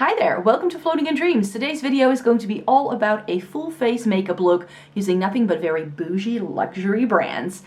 Hi there, welcome to Floating in Dreams. Today's video is going to be all about a full face makeup look using nothing but very bougie luxury brands.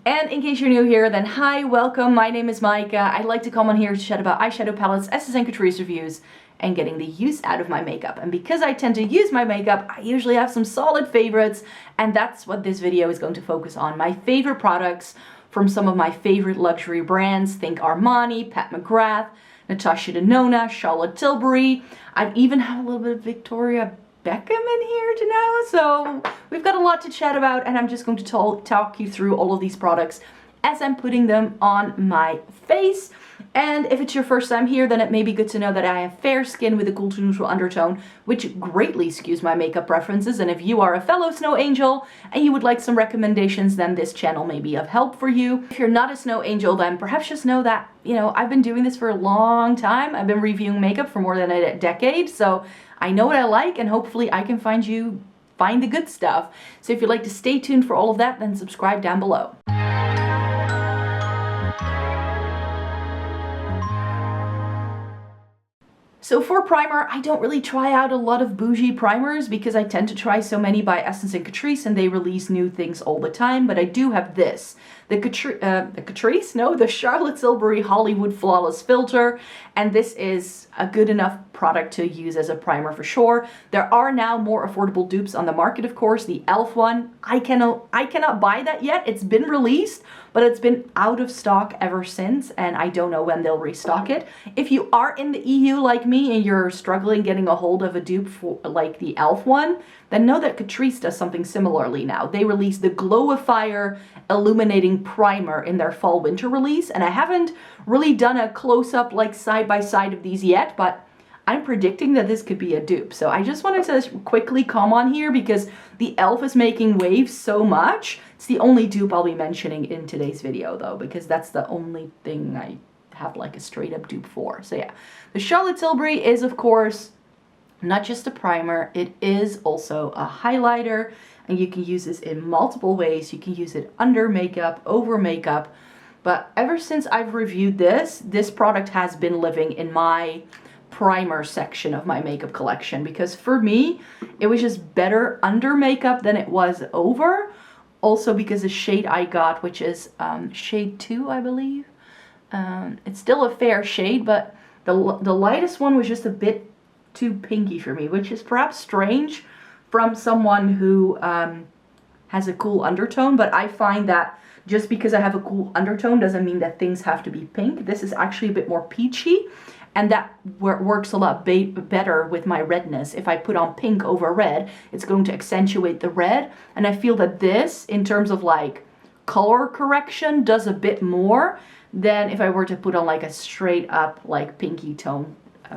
And in case you're new here, then hi, welcome, my name is Micah. I like to come on here to chat about eyeshadow palettes, essence and couture reviews, and getting the use out of my makeup. And because I tend to use my makeup, I usually have some solid favorites, and that's what this video is going to focus on. My favorite products from some of my favorite luxury brands. Think Armani, McGrath, Natasha Denona, Charlotte Tilbury. I've even had a little bit of Victoria Beckham in here to know. So we've got a lot to chat about, and I'm just going to talk you through all of these products as I'm putting them on my face. And if it's your first time here, then it may be good to know that I have fair skin with a cool to neutral undertone, which greatly skews my makeup preferences. And if you are a fellow snow angel and you would like some recommendations, then this channel may be of help for you. If you're not a snow angel, then perhaps just know that, you know, I've been doing this for a long time. I've been reviewing makeup for more than a decade, so I know what I like, and hopefully I can find the good stuff. So if you'd like to stay tuned for all of that, then subscribe down below. So for primer, I don't really try out a lot of bougie primers because I tend to try so many by Essence and Catrice, and they release new things all the time. But I do have this, the Charlotte Tilbury Hollywood Flawless Filter, and this is a good enough product to use as a primer for sure. There are now more affordable dupes on the market, of course. The e.l.f. one, I cannot buy that yet. It's been released, but it's been out of stock ever since, and I don't know when they'll restock it. If you are in the EU like me and you're struggling getting a hold of a dupe for like the e.l.f. one, then know that Catrice does something similarly now. They released the Glowifier Illuminating Primer in their fall-winter release, and I haven't really done a close-up like side-by-side of these yet, but I'm predicting that this could be a dupe. So I just wanted to quickly come on here because the e.l.f. is making waves so much. It's the only dupe I'll be mentioning in today's video though, because that's the only thing I have like a straight up dupe for. So yeah, the Charlotte Tilbury is of course not just a primer, it is also a highlighter, and you can use this in multiple ways. You can use it under makeup, over makeup, but ever since I've reviewed this product has been living in my primer section of my makeup collection, because for me it was just better under makeup than it was over. Also because the shade I got, which is shade 2 I believe, it's still a fair shade, but the lightest one was just a bit too pinky for me, which is perhaps strange from someone who has a cool undertone, but I find that just because I have a cool undertone doesn't mean that things have to be pink. This is actually a bit more peachy, and that works a lot better with my redness. If I put on pink over red, it's going to accentuate the red, and I feel that this, in terms of like color correction, does a bit more than if I were to put on like a straight up like pinky tone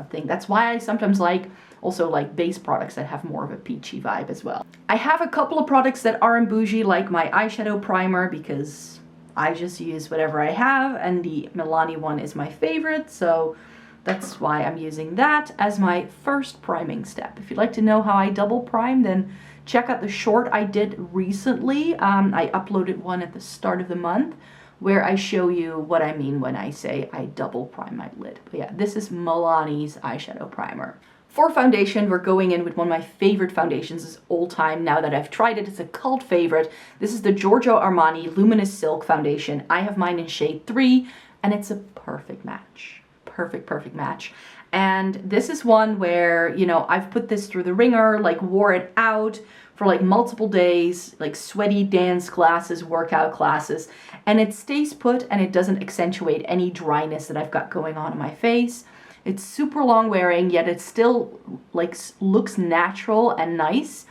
thing. That's why I sometimes like also like base products that have more of a peachy vibe as well. I have a couple of products that aren't bougie, like my eyeshadow primer, because I just use whatever I have, and the Milani one is my favorite, so that's why I'm using that as my first priming step. If you'd like to know how I double prime, then check out the short I did recently. I uploaded one at the start of the month where I show you what I mean when I say I double prime my lid. But yeah, this is Milani's eyeshadow primer. For foundation, we're going in with one of my favorite foundations of all time. Now that I've tried it, it's a cult favorite. This is the Giorgio Armani Luminous Silk Foundation. I have mine in shade 3, and it's a perfect match. Perfect match. And this is one where, you know, I've put this through the ringer, like wore it out for like multiple days, like sweaty dance classes, workout classes, and it stays put and it doesn't accentuate any dryness that I've got going on in my face. It's super long wearing, yet it still like looks natural and nice.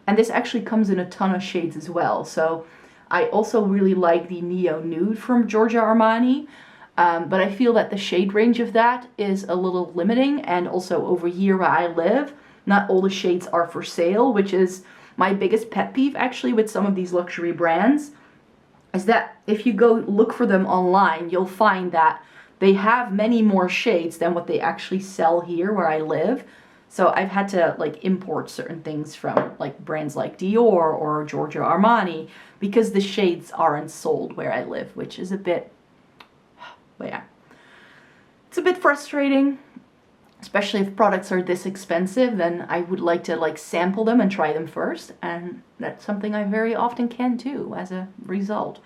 And this actually comes in a ton of shades as well. So I also really like the Neo Nude from Giorgio Armani. But I feel that the shade range of that is a little limiting, and also over here where I live, not all the shades are for sale, which is my biggest pet peeve actually with some of these luxury brands, is that if you go look for them online, you'll find that they have many more shades than what they actually sell here where I live. So I've had to like import certain things from like brands like Dior or Giorgio Armani because the shades aren't sold where I live, which is a bit, but yeah, it's a bit frustrating. especially if products are this expensive, then I would like to like sample them and try them first, and that's something I very often can do as a result.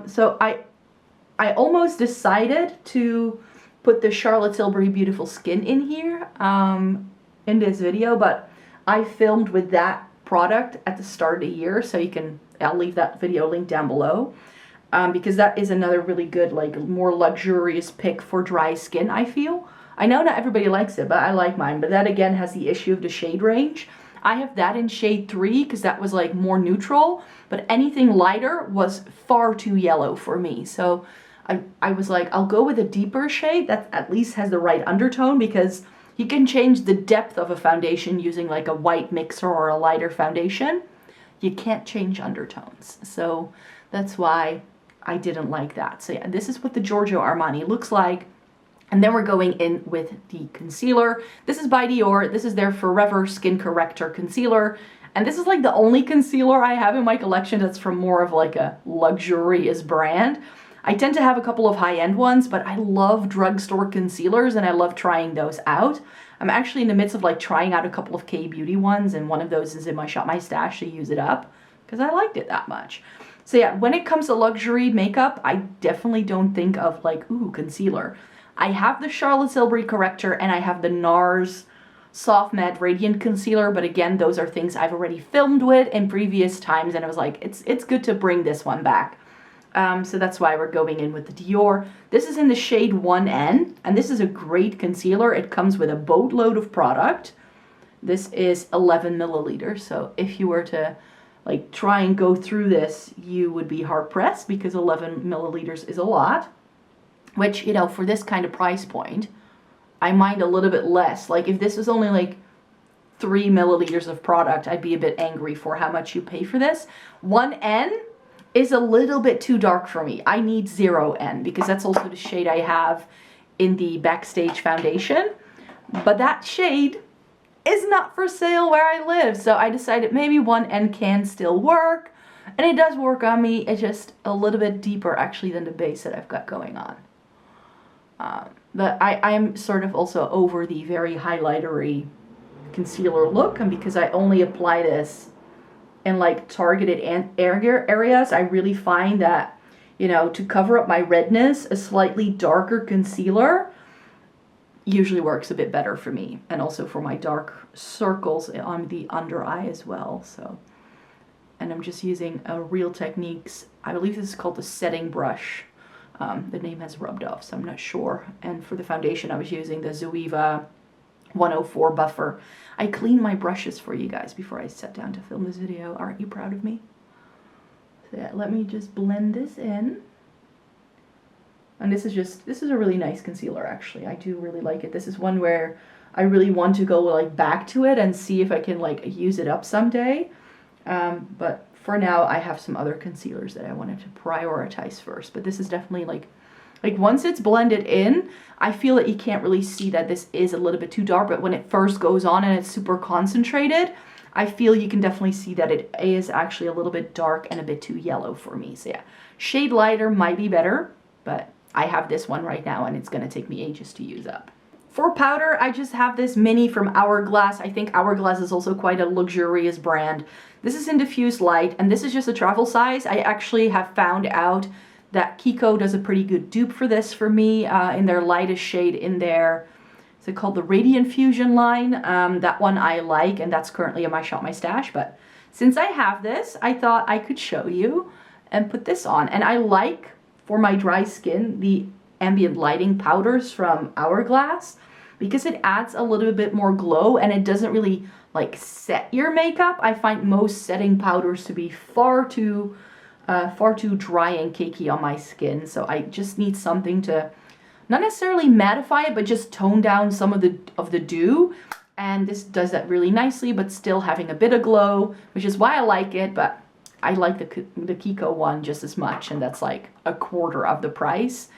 So I almost decided to put the Charlotte Tilbury Beautiful Skin in here in this video, but I filmed with that product at the start of the year, so I'll leave that video link down below, because that is another really good, like, more luxurious pick for dry skin, I feel. I know not everybody likes it, but I like mine. But that again has the issue of the shade range. I have that in shade 3 because that was like more neutral, but anything lighter was far too yellow for me. So I was like, I'll go with a deeper shade that at least has the right undertone, because you can change the depth of a foundation using like a white mixer or a lighter foundation. You can't change undertones. So that's why I didn't like that. So yeah, this is what the Giorgio Armani looks like. And then we're going in with the concealer. This is by Dior. This is their Forever Skin Corrector Concealer. And this is like the only concealer I have in my collection that's from more of like a luxurious brand. I tend to have a couple of high-end ones, but I love drugstore concealers and I love trying those out. I'm actually in the midst of like trying out a couple of K-beauty ones, and one of those is in my Shop My Stash to use it up because I liked it that much. So yeah, when it comes to luxury makeup, I definitely don't think of like, ooh, concealer. I have the Charlotte Tilbury Corrector and I have the NARS Soft Matte Radiant Concealer, but again, those are things I've already filmed with in previous times, and I was like, it's good to bring this one back. So that's why we're going in with the Dior. This is in the shade 1N, and this is a great concealer. It comes with a boatload of product. This is 11 milliliters, so if you were to like try and go through this, you would be hard pressed because 11 milliliters is a lot. Which, you know, for this kind of price point, I mind a little bit less. Like, if this was only like 3 milliliters of product, I'd be a bit angry for how much you pay for this. 1N is a little bit too dark for me. I need 0N because that's also the shade I have in the Backstage foundation. But that shade is not for sale where I live. So I decided maybe 1N can still work. And it does work on me. It's just a little bit deeper actually than the base that I've got going on. But I am sort of also over the very highlightery concealer look, and because I only apply this in like targeted areas, I really find that, you know, to cover up my redness, a slightly darker concealer usually works a bit better for me, and also for my dark circles on the under eye as well. So, and I'm just using a Real Techniques, I believe this is called the setting brush. The name has rubbed off, so I'm not sure. And for the foundation, I was using the Zoeva 104 buffer. I cleaned my brushes for you guys before I sat down to film this video. Aren't you proud of me? So yeah, let me just blend this in. And this is a really nice concealer, actually. I do really like it. This is one where I really want to go like back to it and see if I can like use it up someday. But for now, I have some other concealers that I wanted to prioritize first. But this is definitely like once it's blended in, I feel that you can't really see that this is a little bit too dark. But when it first goes on and it's super concentrated, I feel you can definitely see that it is actually a little bit dark and a bit too yellow for me. So yeah, shade lighter might be better, but I have this one right now and it's going to take me ages to use up. For powder, I just have this mini from Hourglass. I think Hourglass is also quite a luxurious brand. This is in Diffused Light, and this is just a travel size. I actually have found out that KIKO does a pretty good dupe for this for me in their lightest shade in there. Is it called the Radiant Fusion line? That one I like, and that's currently in my Shop My Stash. But since I have this, I thought I could show you and put this on. And I like, for my dry skin, the Ambient Lighting powders from Hourglass, because it adds a little bit more glow and it doesn't really like set your makeup. I find most setting powders to be far too dry and cakey on my skin. So I just need something to not necessarily mattify it, but just tone down some of the dew. And this does that really nicely, but still having a bit of glow, which is why I like it. But I like the KIKO one just as much, and that's like a quarter of the price.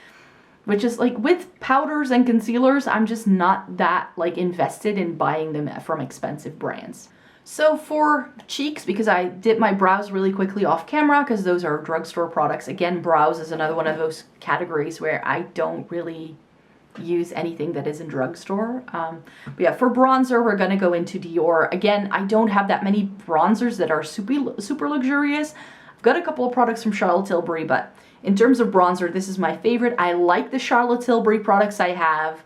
Which is like, with powders and concealers, I'm just not that like invested in buying them from expensive brands. So for cheeks, because I did my brows really quickly off camera, because those are drugstore products. Again, brows is another one of those categories where I don't really use anything that is in drugstore. But yeah, for bronzer, we're gonna go into Dior. Again, I don't have that many bronzers that are super luxurious. I've got a couple of products from Charlotte Tilbury, but in terms of bronzer, this is my favorite. I like the Charlotte Tilbury products I have,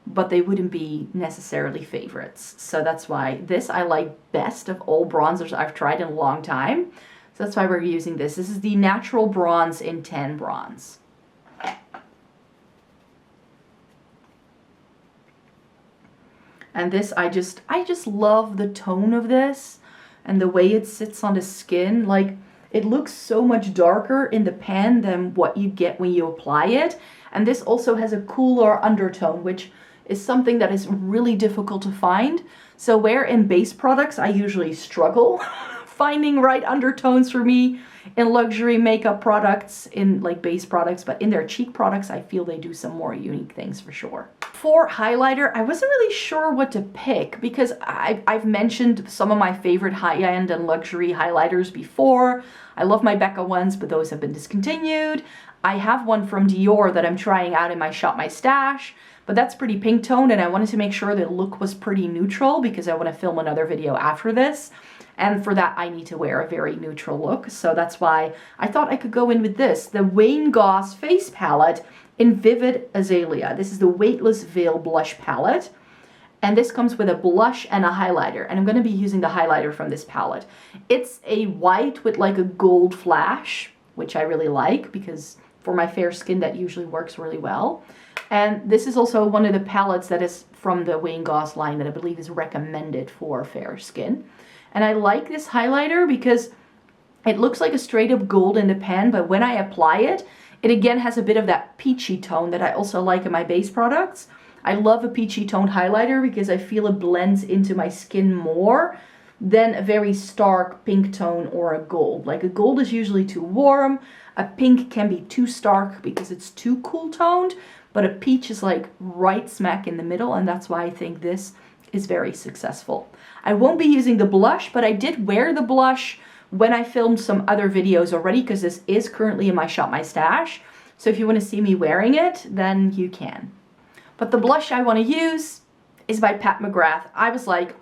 but they wouldn't be necessarily favorites. So that's why this I like best of all bronzers I've tried in a long time. So that's why we're using this. This is the Natural Bronze in Tan Bronze. And this, I just love the tone of this and the way it sits on the skin. Like, it looks so much darker in the pan than what you get when you apply it. And this also has a cooler undertone, which is something that is really difficult to find. So where in base products I usually struggle finding right undertones for me in luxury makeup products, in like base products, but in their cheek products I feel they do some more unique things for sure. For highlighter, I wasn't really sure what to pick because I've mentioned some of my favorite high-end and luxury highlighters before. I love my Becca ones, but those have been discontinued. I have one from Dior that I'm trying out in my Shop My Stash, but that's pretty pink toned, and I wanted to make sure the look was pretty neutral because I want to film another video after this. And for that, I need to wear a very neutral look. So that's why I thought I could go in with this, the Wayne Goss Face Palette in Vivid Azalea. This is the Weightless Veil Blush Palette. And this comes with a blush and a highlighter. And I'm going to be using the highlighter from this palette. It's a white with like a gold flash, which I really like because for my fair skin, that usually works really well. And this is also one of the palettes that is from the Wayne Goss line that I believe is recommended for fair skin. And I like this highlighter because it looks like a straight up gold in the pan, but when I apply it, it again has a bit of that peachy tone that I also like in my base products. I love a peachy toned highlighter because I feel it blends into my skin more than a very stark pink tone or a gold. Like a gold is usually too warm, a pink can be too stark because it's too cool toned, but a peach is like right smack in the middle, and that's why I think this is very successful. I won't be using the blush, but I did wear the blush when I filmed some other videos already because this is currently in my Shop My Stash. So if you want to see me wearing it, then you can. But the blush I want to use is by Pat McGrath. I was like,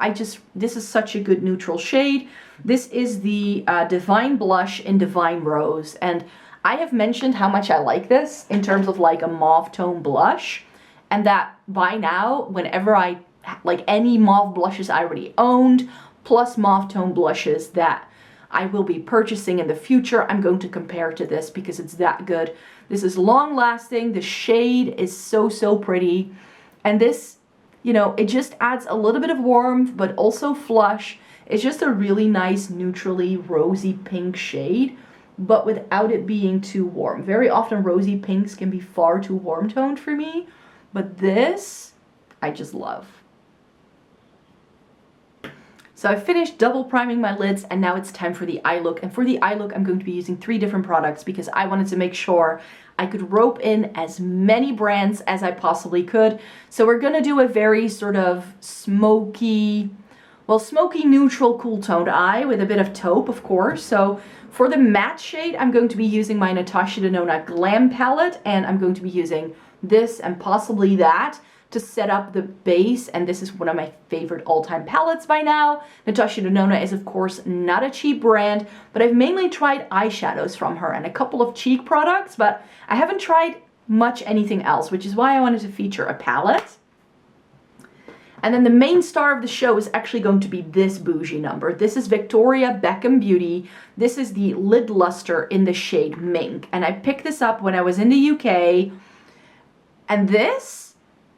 this is such a good neutral shade. This is the Divine Blush in Divine Rose. And I have mentioned how much I like this in terms of like a mauve tone blush. And that by now, whenever I, like any mauve blushes I already owned, plus mauve tone blushes that I will be purchasing in the future, I'm going to compare to this because it's that good. This is long lasting. The shade is so pretty. And this, you know, it just adds a little bit of warmth, but also flush. It's just a really nice, neutrally rosy pink shade, but without it being too warm. Very often rosy pinks can be far too warm toned for me, but this I just love. So I finished double priming my lids and now it's time for the eye look. And for the eye look, I'm going to be using 3 different products because I wanted to make sure I could rope in as many brands as I possibly could. So we're gonna do a very sort of smoky, well, smoky neutral cool toned eye with a bit of taupe, of course. So for the matte shade, I'm going to be using my Natasha Denona Glam palette, and I'm going to be using this and possibly that to set up the base, and this is one of my favorite all-time palettes by now. Natasha Denona is of course not a cheap brand, but I've mainly tried eyeshadows from her and a couple of cheek products, but I haven't tried much anything else, which is why I wanted to feature a palette. And then the main star of the show is actually going to be this bougie number. This is Victoria Beckham Beauty. This is the Lid Luster in the shade Mink, and I picked this up when I was in the UK, and this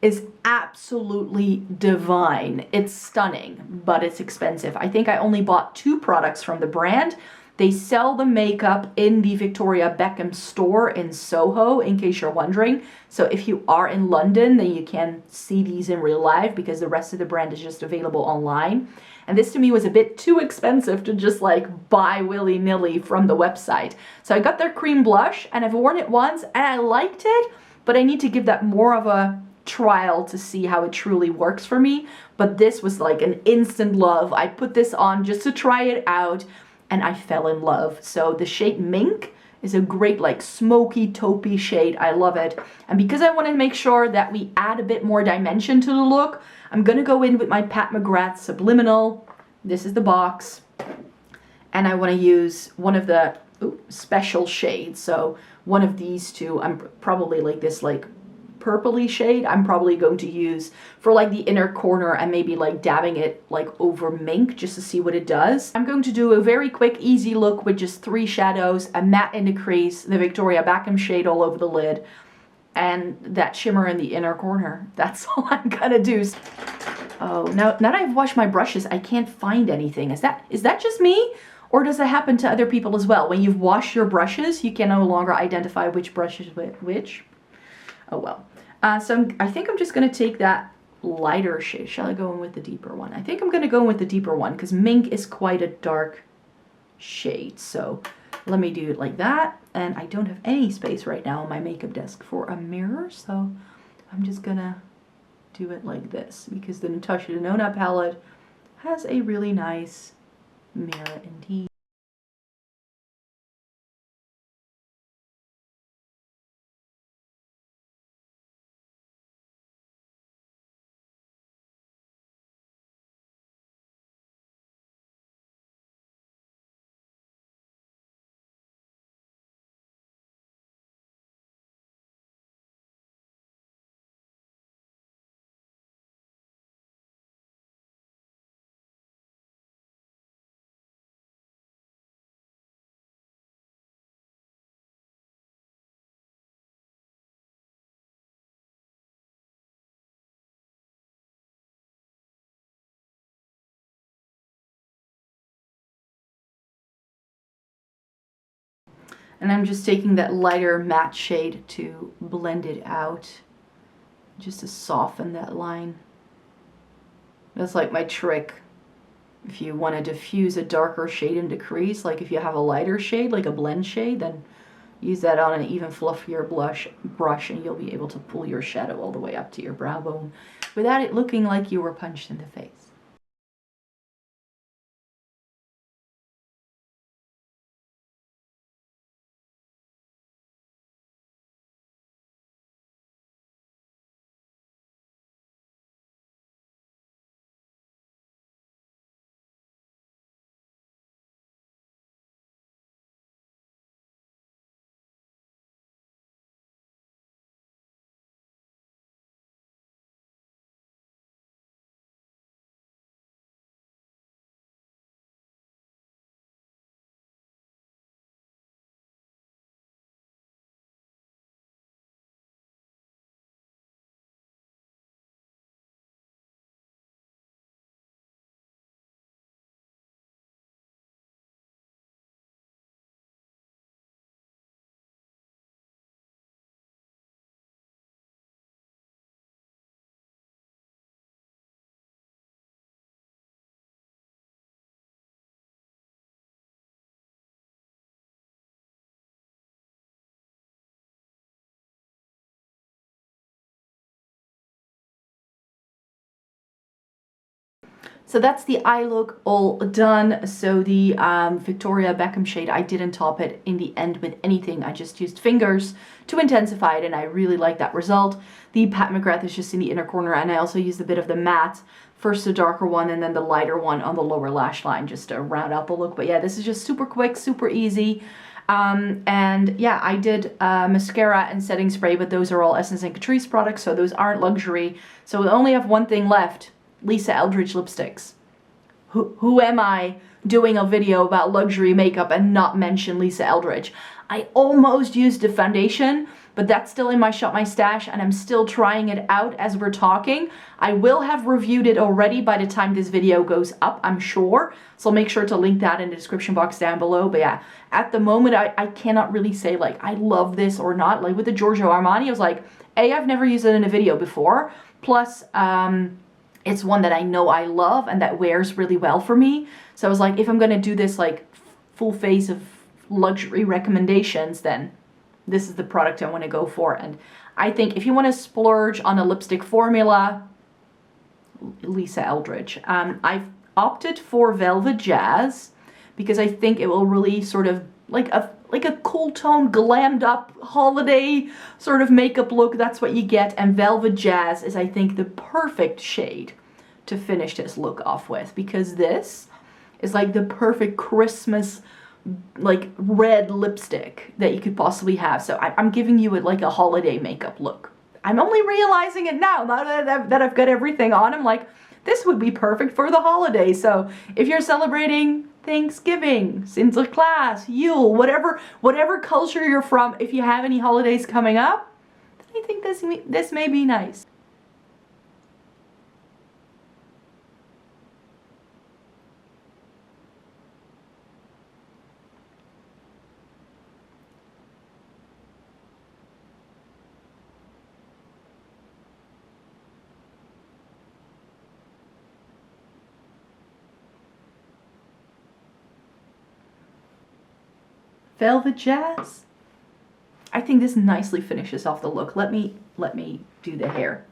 is absolutely divine. It's stunning, but it's expensive. I think I only bought 2 products from the brand. They sell the makeup in the Victoria Beckham store in Soho, in case you're wondering. So if you are in London, then you can see these in real life because the rest of the brand is just available online. And this to me was a bit too expensive to just like buy willy-nilly from the website. So I got their cream blush and I've worn it once and I liked it, but I need to give that more of a trial to see how it truly works for me. But this was like an instant love. I put this on just to try it out and I fell in love. So the shade Mink is a great like smoky taupey shade. I love it. And because I want to make sure that we add a bit more dimension to the look, I'm going to go in with my Pat McGrath Subliminal. This is the box. And I want to use one of the special shades. So one of these two, I'm probably like this like purpley shade, I'm probably going to use for like the inner corner and maybe like dabbing it like over mink just to see what it does. I'm going to do a very quick easy look with just 3 shadows, a matte in the crease, the Victoria Beckham shade all over the lid, and that shimmer in the inner corner. That's all I'm gonna do. Oh, now that I've washed my brushes, I can't find anything. Is that just me? Or does that happen to other people as well? When you've washed your brushes, you can no longer identify which brush is which. Oh well. So I think I'm just going to take that lighter shade. Shall I go in with the deeper one? I think I'm going to go in with the deeper one because mink is quite a dark shade. So let me do it like that. And I don't have any space right now on my makeup desk for a mirror. So I'm just going to do it like this because the Natasha Denona palette has a really nice mirror indeed. And I'm just taking that lighter matte shade to blend it out, just to soften that line. That's like my trick. If you want to diffuse a darker shade in the crease, like if you have a lighter shade, like a blend shade, then use that on an even fluffier brush and you'll be able to pull your shadow all the way up to your brow bone without it looking like you were punched in the face. So that's the eye look all done. So the Victoria Beckham shade, I didn't top it in the end with anything. I just used fingers to intensify it and I really like that result. The Pat McGrath is just in the inner corner and I also used a bit of the matte. First the darker one and then the lighter one on the lower lash line just to round out the look. But yeah, this is just super quick, super easy. And yeah, I did mascara and setting spray, but those are all Essence and Catrice products, so those aren't luxury. So we only have one thing left. Lisa Eldridge lipsticks. Who am I doing a video about luxury makeup and not mention Lisa Eldridge? I almost used the foundation, but that's still in my Shop My Stash and I'm still trying it out as we're talking. I will have reviewed it already by the time this video goes up, I'm sure. So I'll make sure to link that in the description box down below. But yeah, at the moment, I cannot really say like, I love this or not. Like with the Giorgio Armani, I was like, I've never used it in a video before. Plus, it's one that I know I love and that wears really well for me. So I was like, if I'm going to do this like full face of luxury recommendations, then this is the product I want to go for. And I think if you want to splurge on a lipstick formula, Lisa Eldridge. I've opted for Velvet Jazz because I think it will really sort of like like a cool tone, glammed up holiday sort of makeup look. That's what you get. And Velvet Jazz is, I think, the perfect shade to finish this look off with, because this is like the perfect Christmas like red lipstick that you could possibly have. So I'm giving you like a holiday makeup look. I'm only realizing it now that I've got everything on. I'm like, this would be perfect for the holidays. So if you're celebrating Thanksgiving, Sinterklaas, Yule, whatever culture you're from, if you have any holidays coming up, I think this may be nice. Velvet Jazz. I think this nicely finishes off the look. Let me do the hair,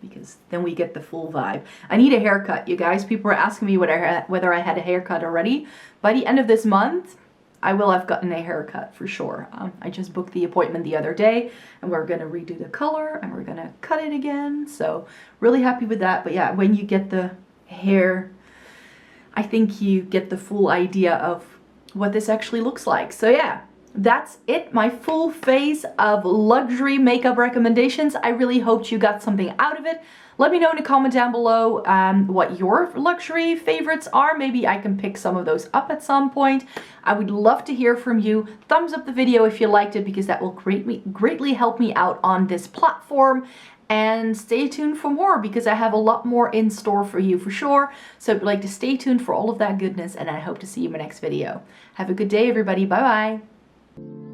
because then we get the full vibe. I need a haircut, you guys. People were asking me whether I had a haircut already. By the end of this month, I will have gotten a haircut for sure. I just booked the appointment the other day, and we're gonna redo the color and we're gonna cut it again. So really happy with that. But yeah, when you get the hair, I think you get the full idea of what this actually looks like. So yeah, that's it, my full face of luxury makeup recommendations. I really hoped you got something out of it. Let me know in a comment down below what your luxury favorites are. Maybe I can pick some of those up at some point. I would love to hear from you. Thumbs up the video if you liked it, because that will greatly help me out on this platform. And stay tuned for more, because I have a lot more in store for you for sure. So I'd like to stay tuned for all of that goodness, and I hope to see you in my next video. Have a good day, everybody. Bye bye.